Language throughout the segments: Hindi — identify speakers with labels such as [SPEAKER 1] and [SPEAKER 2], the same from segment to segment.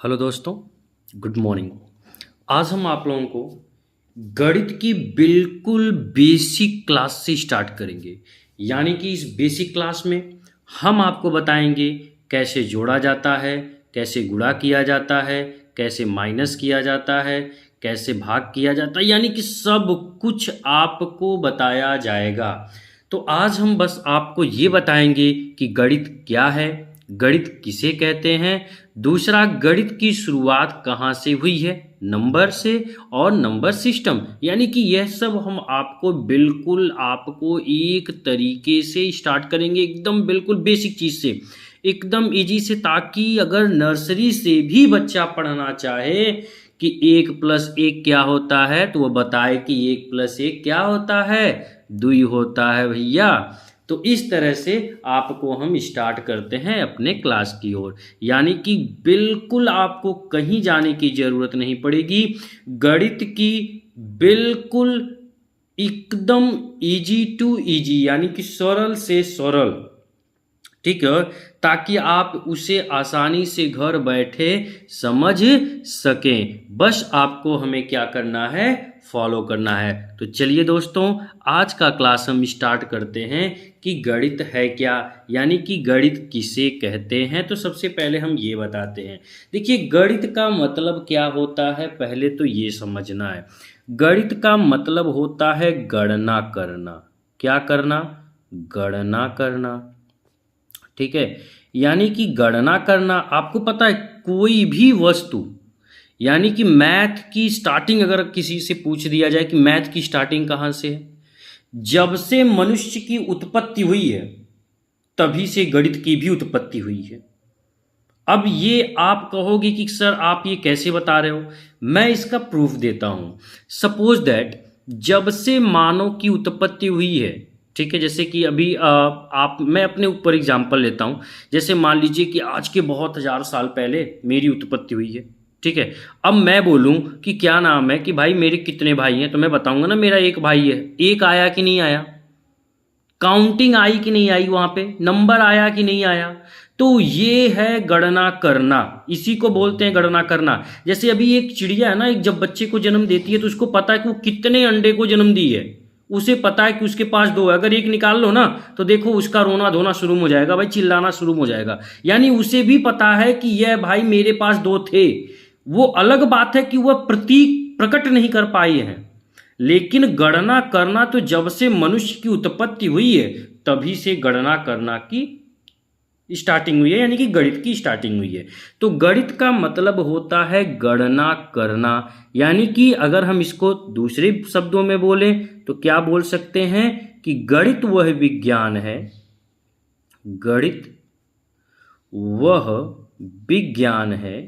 [SPEAKER 1] हेलो दोस्तों, गुड मॉर्निंग। आज हम आप लोगों को गणित की बिल्कुल बेसिक क्लास से स्टार्ट करेंगे। यानी कि इस बेसिक क्लास में हम आपको बताएंगे कैसे जोड़ा जाता है, कैसे गुणा किया जाता है, कैसे माइनस किया जाता है, कैसे भाग किया जाता है, यानी कि सब कुछ आपको बताया जाएगा। तो आज हम बस आपको ये बताएंगे कि गणित क्या है, गणित किसे कहते हैं, दूसरा गणित की शुरुआत कहाँ से हुई है, नंबर से और नंबर सिस्टम, यानी कि यह सब हम आपको बिल्कुल आपको एक तरीके से स्टार्ट करेंगे, एकदम बिल्कुल बेसिक चीज़ से, एकदम इजी से, ताकि अगर नर्सरी से भी बच्चा पढ़ना चाहे कि 1+1 क्या होता है तो वो बताए कि 1+1 क्या होता है, 2 होता है भैया। तो इस तरह से आपको हम स्टार्ट करते हैं अपने क्लास की ओर, यानी कि बिल्कुल आपको कहीं जाने की ज़रूरत नहीं पड़ेगी। गणित की बिल्कुल एकदम इजी टू इजी, यानी कि सरल से सरल, ठीक है, ताकि आप उसे आसानी से घर बैठे समझ सकें। बस आपको हमें क्या करना है, फॉलो करना है। तो चलिए दोस्तों, आज का क्लास हम स्टार्ट करते हैं कि गणित है क्या, यानी कि गणित किसे कहते हैं। तो सबसे पहले हम ये बताते हैं। देखिए, गणित का मतलब क्या होता है, पहले तो ये समझना है। गणित का मतलब होता है गणना करना। क्या करना? गणना करना, ठीक है। यानी कि गणना करना, आपको पता है कोई भी वस्तु, यानी कि मैथ की स्टार्टिंग अगर किसी से पूछ दिया जाए कि मैथ की स्टार्टिंग कहाँ से है, जब से मनुष्य की उत्पत्ति हुई है तभी से गणित की भी उत्पत्ति हुई है। अब ये आप कहोगे कि सर आप ये कैसे बता रहे हो, मैं इसका प्रूफ देता हूं। सपोज दैट जब से मानव की उत्पत्ति हुई है, ठीक है, जैसे कि अभी मैं अपने ऊपर एग्जांपल लेता हूं। जैसे मान लीजिए कि आज के बहुत हज़ार साल पहले मेरी उत्पत्ति हुई है, ठीक है। अब मैं बोलूं कि क्या नाम है, कि भाई मेरे कितने भाई हैं, तो मैं बताऊंगा ना मेरा एक भाई है। एक आया कि नहीं आया, काउंटिंग आई कि नहीं आई, वहां पे नंबर आया कि नहीं आया। तो ये है गणना करना, इसी को बोलते हैं गणना करना। जैसे अभी एक चिड़िया है ना, एक जब बच्चे को जन्म देती है तो उसको पता है कि वो कितने अंडे को जन्म दी है। उसे पता है कि उसके पास 2 है, अगर एक निकाल लो ना तो देखो उसका रोना धोना शुरू हो जाएगा, भाई चिल्लाना शुरू हो जाएगा। यानी उसे भी पता है कि यह भाई मेरे पास 2 थे। वो अलग बात है कि वह प्रतीक प्रकट नहीं कर पाए हैं, लेकिन गणना करना तो जब से मनुष्य की उत्पत्ति हुई है तभी से गणना करना की स्टार्टिंग हुई है, यानी कि गणित की स्टार्टिंग हुई है। तो गणित का मतलब होता है गणना करना। यानी कि अगर हम इसको दूसरे शब्दों में बोलें तो क्या बोल सकते हैं कि गणित वह विज्ञान है, गणित वह विज्ञान है,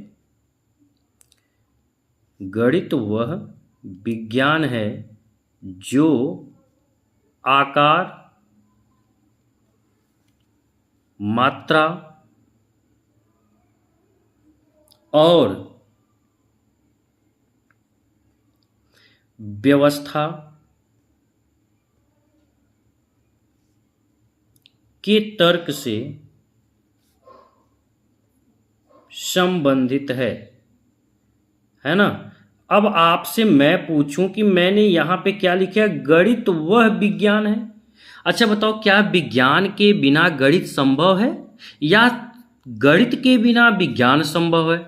[SPEAKER 1] गणित वह विज्ञान है जो आकार, मात्रा और व्यवस्था के तर्क से संबंधित है ना। अब आपसे मैं पूछूं कि मैंने यहां पे क्या लिखा है, गणित वह विज्ञान है। अच्छा बताओ, क्या विज्ञान के बिना गणित संभव है, या गणित के बिना विज्ञान संभव है?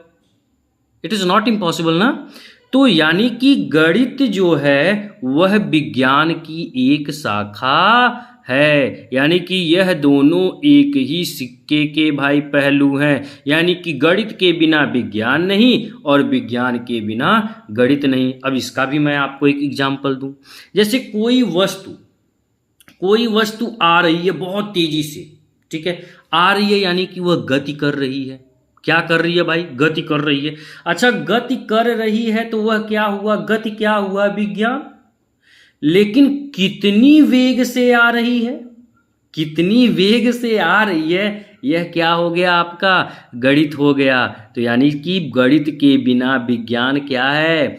[SPEAKER 1] इट इज नॉट इम्पॉसिबल ना। तो यानी कि गणित जो है वह विज्ञान की एक शाखा है, यानी कि यह दोनों एक ही सिक्के के भाई पहलू हैं। यानी कि गणित के बिना विज्ञान नहीं और विज्ञान के बिना गणित नहीं। अब इसका भी मैं आपको एक एग्जांपल दूं। जैसे कोई वस्तु आ रही है बहुत तेजी से, ठीक है, आ रही है यानी कि वह गति कर रही है। क्या कर रही है भाई? गति कर रही है। अच्छा, गति कर रही है तो वह क्या हुआ, गति क्या हुआ, विज्ञान। लेकिन कितनी वेग से आ रही है, कितनी वेग से आ रही है, यह क्या हो गया आपका, गणित हो गया। तो यानी कि गणित के बिना विज्ञान क्या है,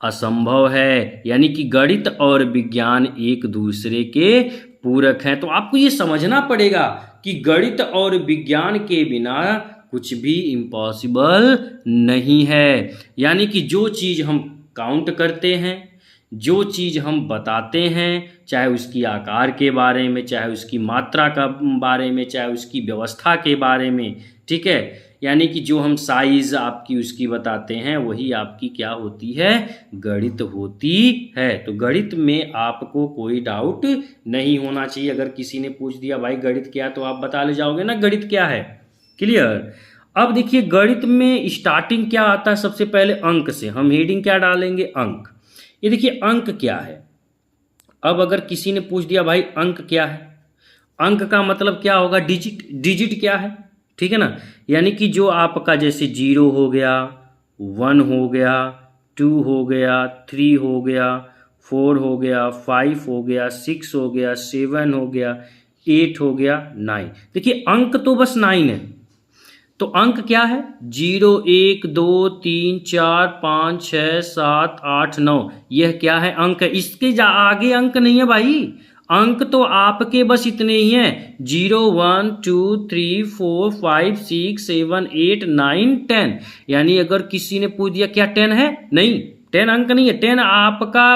[SPEAKER 1] असंभव है। यानी कि गणित और विज्ञान एक दूसरे के पूरक हैं। तो आपको ये समझना पड़ेगा कि गणित और विज्ञान के बिना कुछ भी इम्पॉसिबल नहीं है। यानी कि जो चीज़ हम काउंट करते हैं, जो चीज़ हम बताते हैं, चाहे उसकी आकार के बारे में, चाहे उसकी मात्रा का बारे में, चाहे उसकी व्यवस्था के बारे में, ठीक है, यानी कि जो हम साइज आपकी उसकी बताते हैं, वही आपकी क्या होती है, गणित होती है। तो गणित में आपको कोई डाउट नहीं होना चाहिए। अगर किसी ने पूछ दिया भाई गणित क्या, तो आप बता ले जाओगे ना गणित क्या है। क्लियर। अब देखिए गणित में स्टार्टिंग क्या आता है, सबसे पहले अंक से। हम हेडिंग क्या डालेंगे, अंक। ये देखिए अंक क्या है। अब अगर किसी ने पूछ दिया भाई अंक क्या है, अंक का मतलब क्या होगा, डिजिट। डिजिट क्या है, ठीक है ना। यानी कि जो आपका जैसे 0 हो गया, 1 हो गया, 2 हो गया, 3 हो गया, 4 हो गया, 5 हो गया, 6 हो गया, 7 हो गया, 8 हो गया, 9। देखिए अंक तो बस 9 है। तो अंक क्या है, 0 1 2 3 4 5 6 7 8 9। यह क्या है, अंक है। इसके आगे अंक नहीं है भाई। अंक तो आपके बस इतने ही हैं, 0 1 2 3 4 5 6 7 8 9 10। यानी अगर किसी ने पूछ दिया क्या 10 है, नहीं, 10 अंक नहीं है। 10 आपका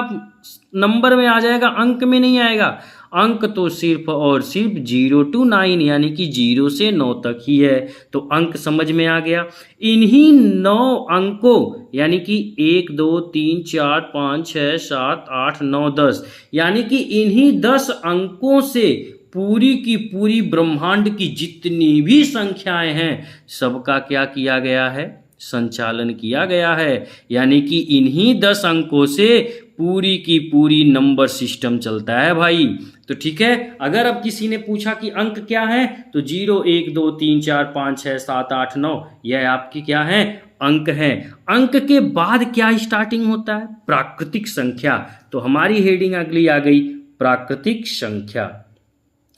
[SPEAKER 1] नंबर में आ जाएगा, अंक में नहीं आएगा। अंक तो सिर्फ और सिर्फ 0 to 9 यानी कि 0 से 9 तक ही है। तो अंक समझ में आ गया। इन्हीं 9 अंकों यानी कि 1 2 3 4 5 6 7 8 9 10 यानी कि इन्हीं 10 अंकों से पूरी की पूरी ब्रह्मांड की जितनी भी संख्याएं हैं, सबका क्या किया गया है, संचालन किया गया है। यानी कि इन्हीं 10 अंकों से पूरी की पूरी नंबर सिस्टम चलता है भाई। तो ठीक है, अगर अब किसी ने पूछा कि अंक क्या है, तो 0 1 2 3 4 5 6 7 8 9 यह आपकी क्या है, अंक है। अंक के बाद क्या स्टार्टिंग होता है, प्राकृतिक संख्या। तो हमारी हेडिंग अगली आ गई, प्राकृतिक संख्या।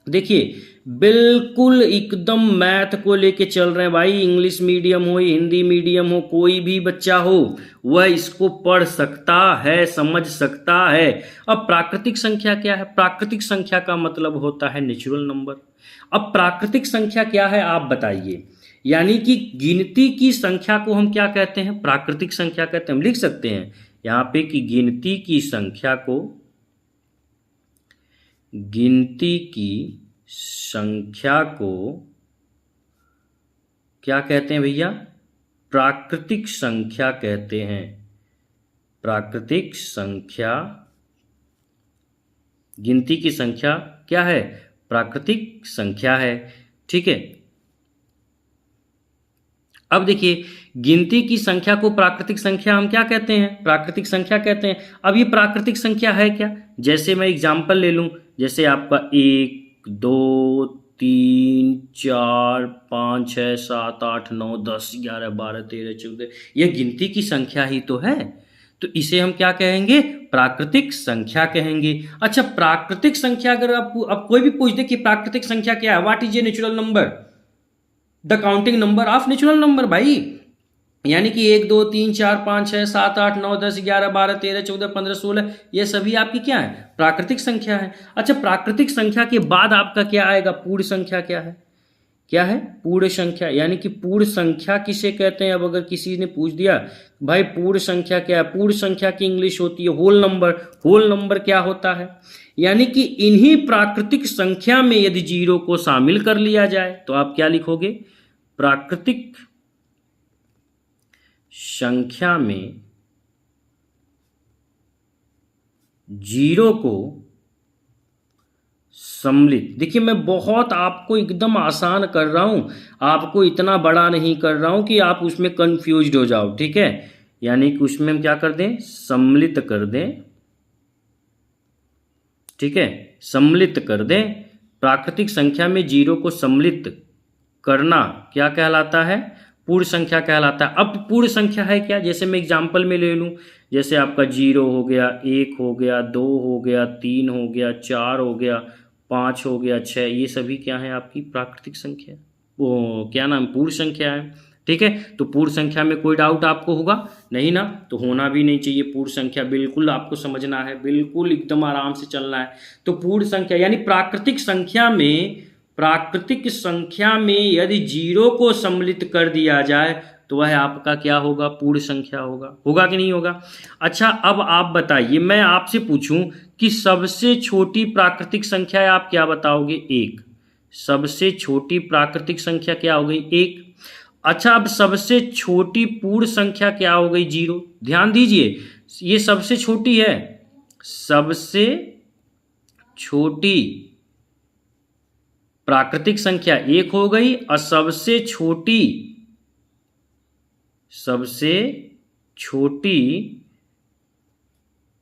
[SPEAKER 1] देखिए बिल्कुल एकदम मैथ को लेके चल रहे हैं भाई। इंग्लिश मीडियम हो, हिंदी मीडियम हो, कोई भी बच्चा हो वह इसको पढ़ सकता है, समझ सकता है। अब प्राकृतिक संख्या क्या है, प्राकृतिक संख्या का मतलब होता है नेचुरल नंबर। अब प्राकृतिक संख्या क्या है आप बताइए। यानी कि गिनती की संख्या को हम क्या कहते हैं, प्राकृतिक संख्या कहते हैं। हम लिख सकते हैं यहां पे कि गिनती की संख्या को, गिनती की संख्या को क्या कहते हैं भैया, प्राकृतिक संख्या कहते हैं। प्राकृतिक संख्या, गिनती की संख्या क्या है, प्राकृतिक संख्या है। ठीक है। अब देखिए गिनती की संख्या को प्राकृतिक संख्या हम क्या कहते हैं, प्राकृतिक संख्या कहते हैं। अब ये प्राकृतिक संख्या है क्या, जैसे मैं एग्जांपल ले लूं, जैसे आपका 1 2 3 4 5 6 7 8 9 10 11 12 13 14, यह गिनती की संख्या ही तो है। तो इसे हम क्या कहेंगे, प्राकृतिक संख्या कहेंगे। अच्छा प्राकृतिक संख्या अगर अब कोई भी पूछ दे कि प्राकृतिक संख्या क्या है, what is a natural number, the counting number of natural number भाई। यानी कि 1 2 3 4 5 6 7 8 9 10 11 12 13 14 15 16 ये सभी आपकी क्या है, प्राकृतिक संख्या है। अच्छा प्राकृतिक संख्या के बाद आपका क्या आएगा, पूर्ण संख्या। क्या है, क्या है, पूर्ण संख्या। यानी कि पूर्ण संख्या किसे कहते हैं। अब अगर किसी ने पूछ दिया भाई पूर्ण संख्या क्या है, पूर्ण संख्या की इंग्लिश होती है होल नंबर। होल नंबर क्या होता है, यानी कि इन्हीं प्राकृतिक संख्या में यदि 0 को शामिल कर लिया जाए तो आप क्या लिखोगे, प्राकृतिक संख्या में 0 को सम्मिलित। देखिए मैं बहुत आपको एकदम आसान कर रहा हूं, आपको इतना बड़ा नहीं कर रहा हूं कि आप उसमें कंफ्यूज्ड हो जाओ। ठीक है, यानी कि उसमें हम क्या कर दें, सम्मिलित कर दें। ठीक है, सम्मिलित कर दें। प्राकृतिक संख्या में 0 को सम्मिलित करना क्या कहलाता है, पूर्ण संख्या कहलाता है। अब पूर्ण संख्या है क्या, जैसे मैं एग्जांपल में ले लूं, जैसे आपका 0 हो गया, 1 हो गया, 2 हो गया, 3 हो गया, 4 हो गया, 5 हो गया, 6, ये सभी क्या है आपकी प्राकृतिक संख्या, वो क्या नाम, पूर्ण संख्या है। ठीक है, तो पूर्ण संख्या में कोई डाउट आपको होगा नहीं ना, तो होना भी नहीं चाहिए। पूर्ण संख्या बिल्कुल आपको समझना है, बिल्कुल एकदम आराम से चलना है। तो पूर्ण संख्या यानी प्राकृतिक संख्या में प्राकृतिक संख्या में यदि 0 को सम्मिलित कर दिया जाए तो वह आपका क्या होगा, पूर्ण संख्या होगा। होगा कि नहीं होगा? अच्छा, अब आप बताइए, मैं आपसे पूछूं कि सबसे छोटी प्राकृतिक संख्या है, आप क्या बताओगे? 1। सबसे छोटी प्राकृतिक संख्या क्या हो गई? 1। अच्छा, अब सबसे छोटी पूर्ण संख्या क्या हो गई? 0। ध्यान दीजिए, ये सबसे छोटी है, सबसे छोटी प्राकृतिक संख्या 1 हो गई, और सबसे छोटी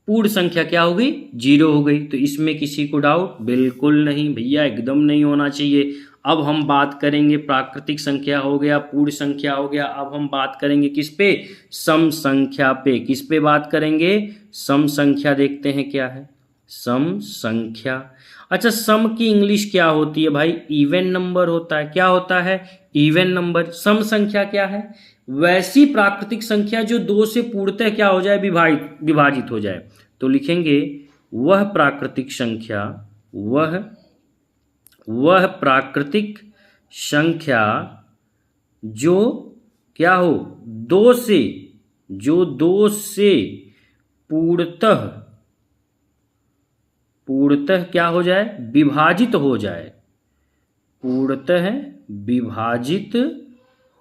[SPEAKER 1] पूर्ण संख्या क्या हो गई? 0 हो गई। तो इसमें किसी को डाउट? बिल्कुल नहीं भैया, एकदम नहीं होना चाहिए। अब हम बात करेंगे, प्राकृतिक संख्या हो गया, पूर्ण संख्या हो गया, अब हम बात करेंगे किस पे? सम संख्या पे। किस पे बात करेंगे? सम संख्या। देखते हैं क्या है सम संख्या। अच्छा, सम की इंग्लिश क्या होती है भाई? इवन नंबर होता है। क्या होता है? Even number. सम संख्या क्या है? वैसी प्राकृतिक संख्या जो 2 से पूर्णतः क्या हो जाए? विभाजित हो जाए। तो लिखेंगे वह प्राकृतिक संख्या, वह प्राकृतिक संख्या जो क्या हो? 2 से पूर्णतः क्या हो जाए? विभाजित हो जाए। पूर्णतः विभाजित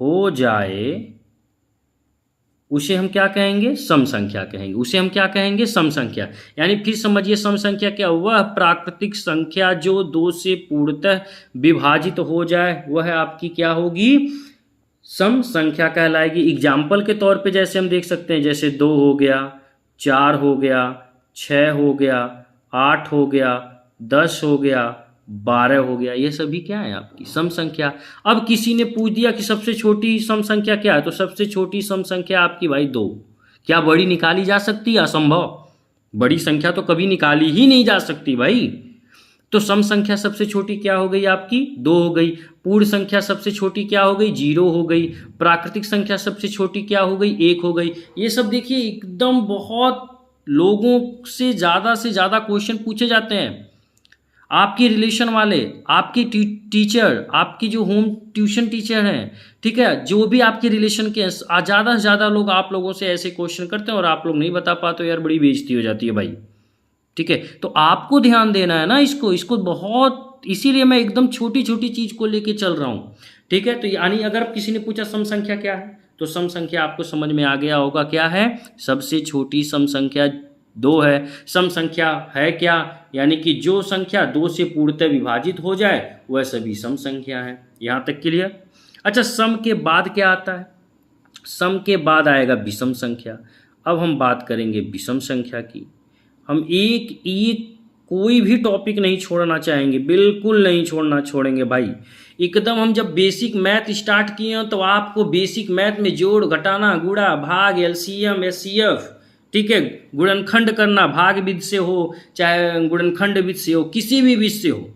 [SPEAKER 1] हो जाए, उसे हम क्या कहेंगे? सम संख्या कहेंगे। उसे हम क्या कहेंगे? सम संख्या। यानी फिर समझिए, सम संख्या क्या? वह प्राकृतिक संख्या जो 2 से पूर्णतः विभाजित हो जाए, वह आपकी क्या होगी? सम संख्या कहलाएगी। एग्जाम्पल के तौर पे जैसे हम देख सकते हैं, जैसे 2 हो गया, 4 हो गया, 6 हो गया, 8 हो गया, 10 हो गया, 12 हो गया। ये सभी क्या है? आपकी सम संख्या। अब किसी ने पूछ दिया कि सबसे छोटी सम संख्या क्या है, तो सबसे छोटी सम संख्या आपकी भाई 2। क्या बड़ी निकाली जा सकती है? असंभव। बड़ी संख्या तो कभी निकाली ही नहीं जा सकती भाई। तो सम संख्या सबसे छोटी क्या हो गई आपकी? 2 हो गई। पूर्ण संख्या सबसे छोटी क्या हो गई? 0 हो गई। प्राकृतिक संख्या सबसे छोटी क्या हो गई? 1 हो गई। ये सब देखिए, एकदम बहुत लोगों से ज़्यादा क्वेश्चन पूछे जाते हैं। आपके रिलेशन वाले, आपके टीचर, आपकी जो होम ट्यूशन टीचर हैं, ठीक है, जो भी आपके रिलेशन के ज़्यादा से ज़्यादा लोग आप लोगों से ऐसे क्वेश्चन करते हैं, और आप लोग नहीं बता पाते हो यार, बड़ी बेइज्जती हो जाती है भाई। ठीक है, तो आपको ध्यान देना है ना इसको बहुत, इसीलिए मैं एकदम छोटी छोटी चीज़ को लेके चल रहा हूँ। ठीक है, तो यानी अगर किसी ने पूछा सम संख्या क्या है, तो सम संख्या आपको समझ में आ गया होगा क्या है? सबसे छोटी सम संख्या 2 है। सम संख्या है क्या? यानी कि जो संख्या 2 से पूर्णतः विभाजित हो जाए वह सभी सम संख्या है। यहाँ तक क्लियर? अच्छा, सम के बाद क्या आता है? सम के बाद आएगा विषम संख्या। अब हम बात करेंगे विषम संख्या की। हम एक कोई भी टॉपिक नहीं छोड़ना चाहेंगे, बिल्कुल नहीं छोड़ेंगे भाई। एकदम हम जब बेसिक मैथ स्टार्ट किए हैं, तो आपको बेसिक मैथ में जोड़, घटाना, गुणा, भाग, एलसीएम, एचसीएफ, ठीक है, गुणनखंड करना, भाग विधि से हो चाहे गुणनखंड विधि से हो, किसी भी विधि से हो,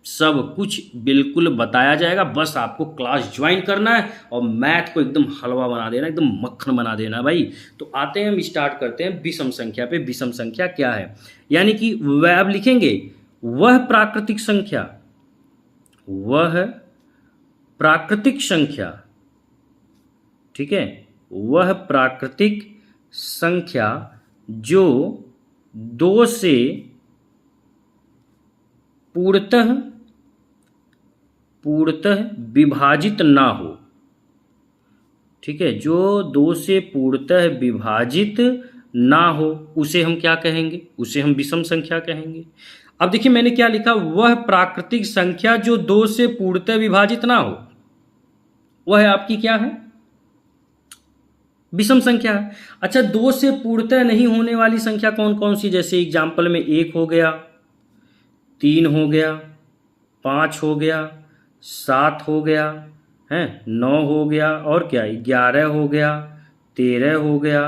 [SPEAKER 1] सब कुछ बिल्कुल बताया जाएगा। बस आपको क्लास ज्वाइन करना है और मैथ को एकदम हलवा बना देना, एकदम मक्खन बना देना भाई। तो आते हैं, हम स्टार्ट करते हैं विषम संख्या पे। विषम संख्या क्या है? यानी कि वह अब लिखेंगे वह प्राकृतिक संख्या, ठीक है, वह प्राकृतिक संख्या जो 2 से पूर्णतः विभाजित ना हो। ठीक है, जो 2 से पूर्णतः विभाजित ना हो, उसे हम क्या कहेंगे? उसे हम विषम संख्या कहेंगे। अब देखिए मैंने क्या लिखा, वह प्राकृतिक संख्या जो 2 से पूर्णतः विभाजित ना हो, वह आपकी क्या है? विषम संख्या है। अच्छा, 2 से पूर्णतः नहीं होने वाली संख्या कौन कौन सी? जैसे एग्जाम्पल में 1 हो गया, 3 हो गया, 5 हो गया, 7 हो गया, है 9 हो गया, और क्या 11 हो गया, 13 हो गया,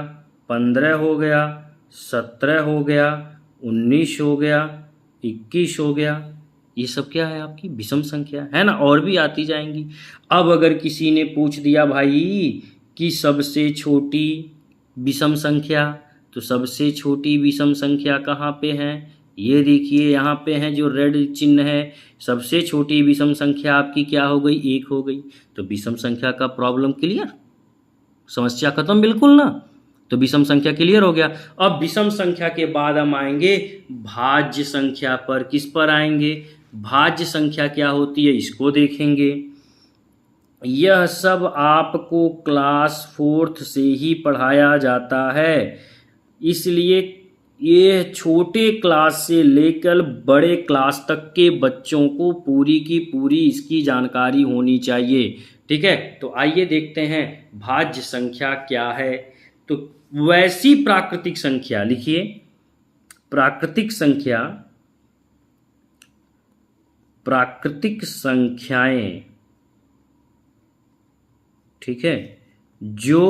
[SPEAKER 1] 15 हो गया, 17 हो गया, 19 हो गया, 21 हो गया। ये सब क्या है? आपकी विषम संख्या है ना, और भी आती जाएंगी। अब अगर किसी ने पूछ दिया भाई कि सबसे छोटी विषम संख्या, तो सबसे छोटी विषम संख्या कहाँ पे है? ये देखिए यहाँ पे है जो रेड चिन्ह है, सबसे छोटी विषम संख्या आपकी क्या हो गई, 1 हो गई। तो विषम संख्या का प्रॉब्लम क्लियर, समस्या खत्म बिल्कुल ना। तो विषम संख्या क्लियर हो गया। अब विषम संख्या के बाद हम आएंगे भाज्य संख्या पर। किस पर आएंगे, भाज्य संख्या क्या होती है इसको देखेंगे। यह सब आपको क्लास 4th से ही पढ़ाया जाता है, इसलिए ये छोटे क्लास से लेकर बड़े क्लास तक के बच्चों को पूरी की पूरी इसकी जानकारी होनी चाहिए। ठीक है, तो आइए देखते हैं भाज्य संख्या क्या है। तो वैसी प्राकृतिक संख्या लिखिए, प्राकृतिक संख्या, प्राकृतिक संख्याएं, ठीक है, जो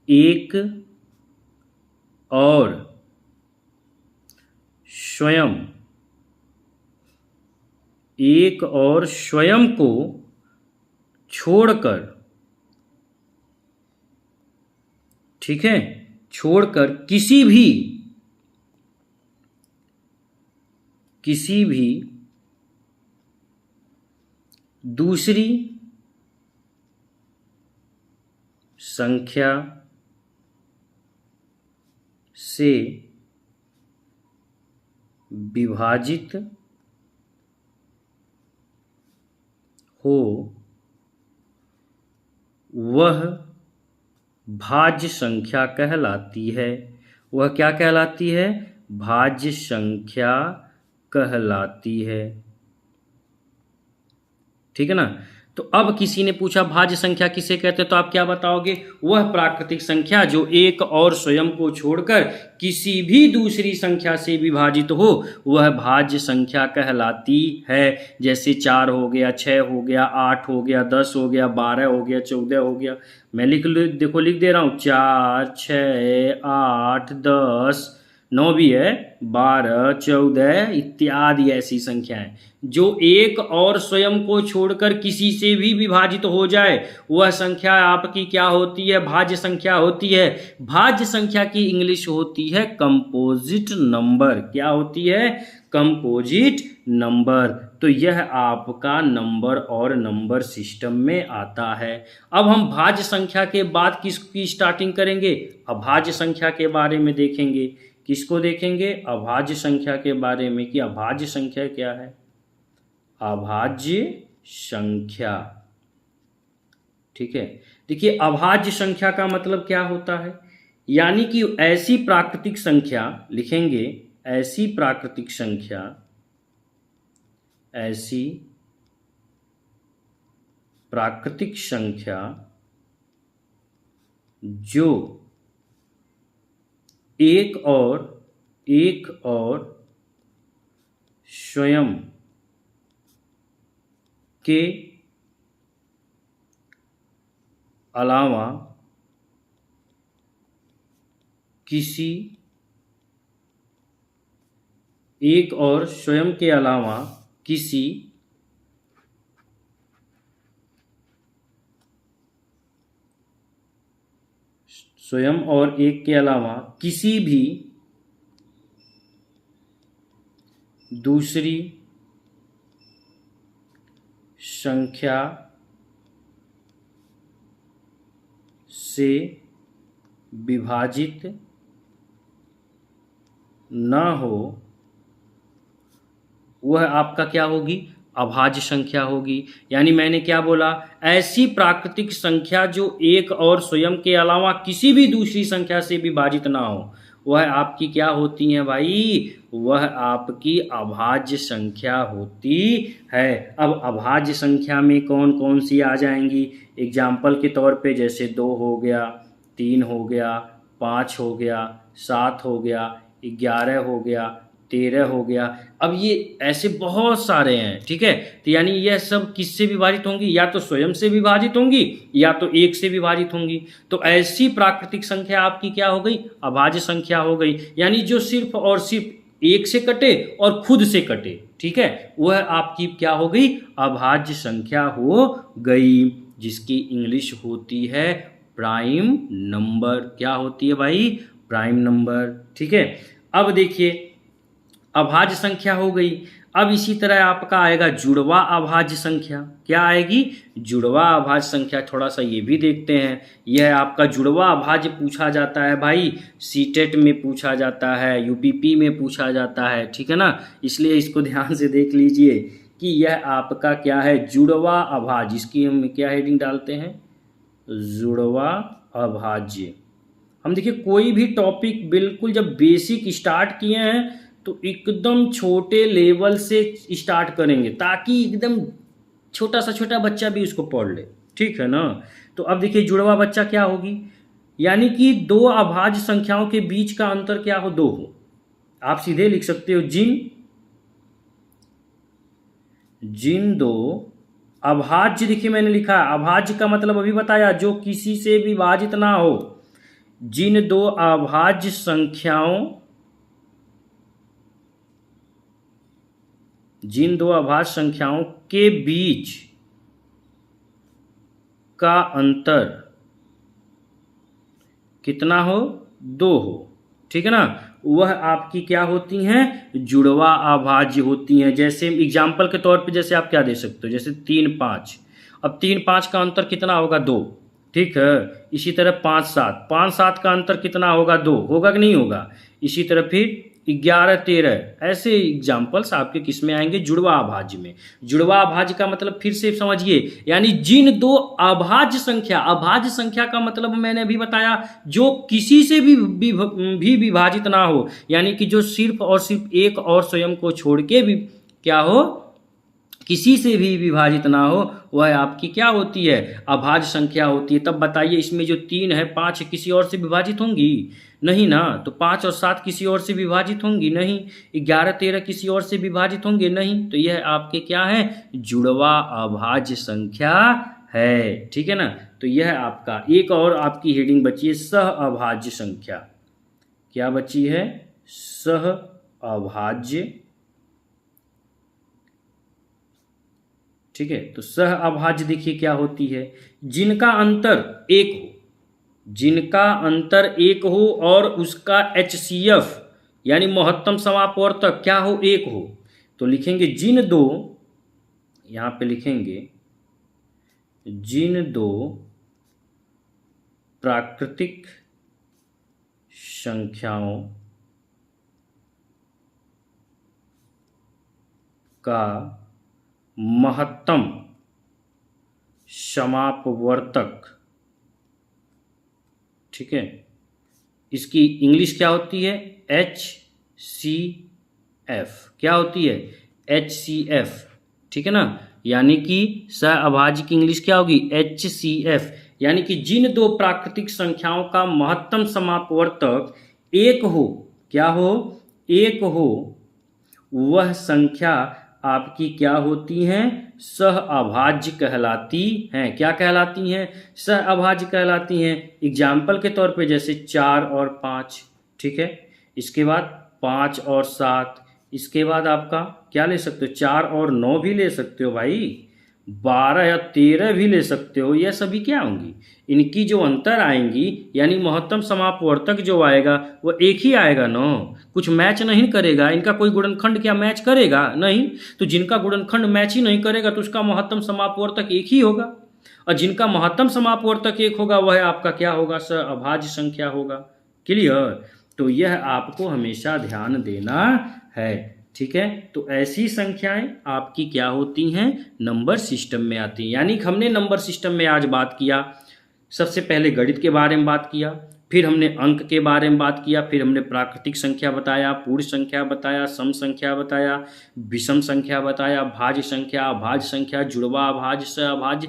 [SPEAKER 1] एक और स्वयं, एक और स्वयं को छोड़कर, ठीक है, छोड़कर किसी भी दूसरी संख्या से विभाजित हो वह भाज्य संख्या कहलाती है। वह क्या कहलाती है, भाज्य संख्या कहलाती है। ठीक है ना। तो अब किसी ने पूछा भाज्य संख्या किसे कहते हैं, तो आप क्या बताओगे, वह प्राकृतिक संख्या जो एक और स्वयं को छोड़कर किसी भी दूसरी संख्या से विभाजित हो वह भाज्य संख्या कहलाती है। जैसे 4 हो गया, 6 हो गया, 8 हो गया, 10 हो गया, 12 हो गया, 14 हो गया। मैं देखो लिख दे रहा हूँ, 4, 6, 8, 10, 9 भी है, 12, 14 इत्यादि ऐसी संख्याएं जो एक और स्वयं को छोड़कर किसी से भी विभाजित हो जाए वह संख्या आपकी क्या होती है, भाज्य संख्या होती है। भाज्य संख्या की इंग्लिश होती है कंपोजिट नंबर। क्या होती है, कंपोजिट नंबर। तो यह आपका नंबर और नंबर सिस्टम में आता है। अब हम भाज्य संख्या के बाद किसकी स्टार्टिंग करेंगे, अभाज्य संख्या के बारे में देखेंगे। किसको देखेंगे, अभाज्य संख्या के बारे में कि अभाज्य संख्या क्या है। अभाज्य संख्या, ठीक है। देखिए अभाज्य संख्या का मतलब क्या होता है, यानी कि ऐसी प्राकृतिक संख्या, लिखेंगे ऐसी प्राकृतिक संख्या, ऐसी प्राकृतिक संख्या जो एक और स्वयं के अलावा किसी, एक और स्वयं के अलावा किसी स्वयं और एक के अलावा किसी भी दूसरी संख्या से विभाजित न हो वह आपका क्या होगी, अभाज्य संख्या होगी। यानी मैंने क्या बोला, ऐसी प्राकृतिक संख्या जो एक और स्वयं के अलावा किसी भी दूसरी संख्या से विभाजित ना हो वह आपकी क्या होती है भाई, वह आपकी अभाज्य संख्या होती है। अब अभाज्य संख्या में कौन कौन सी आ जाएंगी, एग्जाम्पल के तौर पे जैसे 2 हो गया, 3 हो गया, 5 हो गया, 7 हो गया, 11 हो गया, 13 हो गया। अब ये ऐसे बहुत सारे हैं, ठीक है। तो यानी यह सब किससे विभाजित होंगी, या तो स्वयं से विभाजित होंगी या तो एक से विभाजित होंगी। तो ऐसी प्राकृतिक संख्या आपकी क्या हो गई, अभाज्य संख्या हो गई। यानी जो सिर्फ और सिर्फ एक से कटे और खुद से कटे, ठीक है, वह आपकी क्या हो गई, अभाज्य संख्या हो गई, जिसकी इंग्लिश होती है प्राइम नंबर। क्या होती है भाई, प्राइम नंबर, ठीक है। अब देखिए अभाज्य संख्या हो गई। अब इसी तरह आपका आएगा जुड़वा अभाज्य संख्या। क्या आएगी? जुड़वा अभाज्य संख्या। थोड़ा सा ये भी देखते हैं। यह आपका जुड़वा अभाज्य पूछा जाता है भाई, सीटेट में पूछा जाता है, यूपीपी में पूछा जाता है, ठीक है ना। इसलिए इसको ध्यान से देख लीजिए कि यह आपका क्या है, जुड़वा अभाज्य। इसकी हम क्या हेडिंग डालते हैं? जुड़वा अभाज्य। हम देखिए कोई भी टॉपिक बिल्कुल जब बेसिक स्टार्ट किए हैं तो एकदम छोटे लेवल से स्टार्ट करेंगे ताकि एकदम छोटा सा छोटा बच्चा भी उसको पढ़ ले, ठीक है ना। तो अब देखिए जुड़वा बच्चा क्या होगी, यानी कि दो अभाज्य संख्याओं के बीच का अंतर क्या हो, 2 हो। आप सीधे लिख सकते हो जिन दो अभाज्य, देखिए मैंने लिखा अभाज्य का मतलब अभी बताया जो किसी से विभाजित ना हो। जिन दो अभाज्य संख्याओं के बीच का अंतर कितना हो, 2 हो, ठीक है ना, वह आपकी क्या होती हैं, जुड़वा अभाज्य होती हैं। जैसे एग्जाम्पल के तौर पे जैसे आप क्या दे सकते हो, जैसे 3 5। अब 3 5 का अंतर कितना होगा, 2, ठीक है। इसी तरह 5 7 का अंतर कितना होगा, 2 होगा कि नहीं होगा। इसी तरह फिर 11 13, ऐसे एग्जाम्पल्स आपके किस में आएंगे, जुड़वा अभाज्य में। जुड़वा अभाज्य का मतलब फिर से समझिए, यानी जिन दो अभाज्य संख्या का मतलब मैंने अभी बताया जो किसी से भी विभाजित ना हो, यानी कि जो सिर्फ और सिर्फ एक और स्वयं को छोड़ के भी क्या हो, किसी से भी विभाजित ना हो, वह आपकी क्या होती है, अभाज्य संख्या होती है। तब बताइए इसमें जो 3 है 5 है किसी और से विभाजित होंगी, नहीं ना। तो 5 और 7 किसी और से विभाजित होंगी, नहीं। 11 13 किसी और से विभाजित होंगे, नहीं। तो यह आपके क्या है, जुड़वा अभाज्य संख्या है, ठीक है ना। तो यह आपका एक और आपकी हेडिंग बची है सह अभाज्य संख्या। क्या बची है, सह अभाज्य, ठीक है। तो सह अभाज्य देखिए क्या होती है, जिनका अंतर 1 हो, और उसका HCF यानी महत्तम समापवर्तक क्या हो, 1 हो। तो लिखेंगे जिन दो, यहां पे लिखेंगे जिन दो प्राकृतिक संख्याओं का महत्तम समापवर्तक, ठीक है, इसकी इंग्लिश क्या होती है, HCF। क्या होती है, HCF, ठीक है ना। यानी कि सह अभाज्य की इंग्लिश क्या होगी, HCF। यानी कि जिन दो प्राकृतिक संख्याओं का महत्तम समापवर्तक 1 हो, क्या हो, 1 हो, वह संख्या आपकी क्या होती हैं, सह अभाज्य कहलाती हैं। क्या कहलाती हैं, सह अभाज्य कहलाती हैं। एग्जाम्पल के तौर पे जैसे 4 और 5, ठीक है। इसके बाद 5 और 7, इसके बाद आपका क्या ले सकते हो, 4 और 9 भी ले सकते हो भाई, 12 या 13 भी ले सकते हो। यह सभी क्या होंगी, इनकी जो अंतर आएंगी, यानी महत्तम समापवर्तक जो आएगा वो एक ही आएगा ना, कुछ मैच नहीं करेगा। इनका कोई गुणनखंड क्या मैच करेगा, नहीं। तो जिनका गुणनखंड मैच ही नहीं करेगा तो उसका महत्तम समापवर्तक एक ही होगा, और जिनका महत्तम समापवर्तक एक होगा वह आपका क्या होगा, सह अभाज्य संख्या होगा। क्लियर। तो यह आपको हमेशा ध्यान देना है, ठीक है। तो ऐसी संख्याएं आपकी क्या होती हैं, नंबर सिस्टम में आती हैं। यानी कि हमने नंबर सिस्टम में आज बात किया, सबसे पहले गणित के बारे में बात किया, फिर हमने अंक के बारे में बात किया, फिर हमने प्राकृतिक संख्या बताया, पूर्ण संख्या बताया, सम संख्या बताया, विषम संख्या बताया, भाज्य संख्या, अभाज्य संख्या, जुड़वा अभाज्य, सह अभाज्य,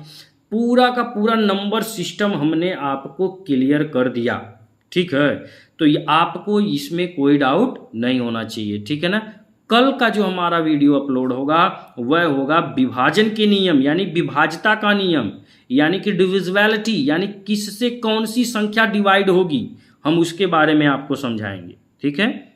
[SPEAKER 1] पूरा का पूरा नंबर सिस्टम हमने आपको क्लियर कर दिया, ठीक है। तो ये आपको इसमें कोई डाउट नहीं होना चाहिए, ठीक है ना। कल का जो हमारा वीडियो अपलोड होगा वह होगा विभाजन के नियम, यानी विभाज्यता का नियम, यानी कि डिविजिबिलिटी, यानी किससे कौन सी संख्या डिवाइड होगी, हम उसके बारे में आपको समझाएंगे, ठीक है।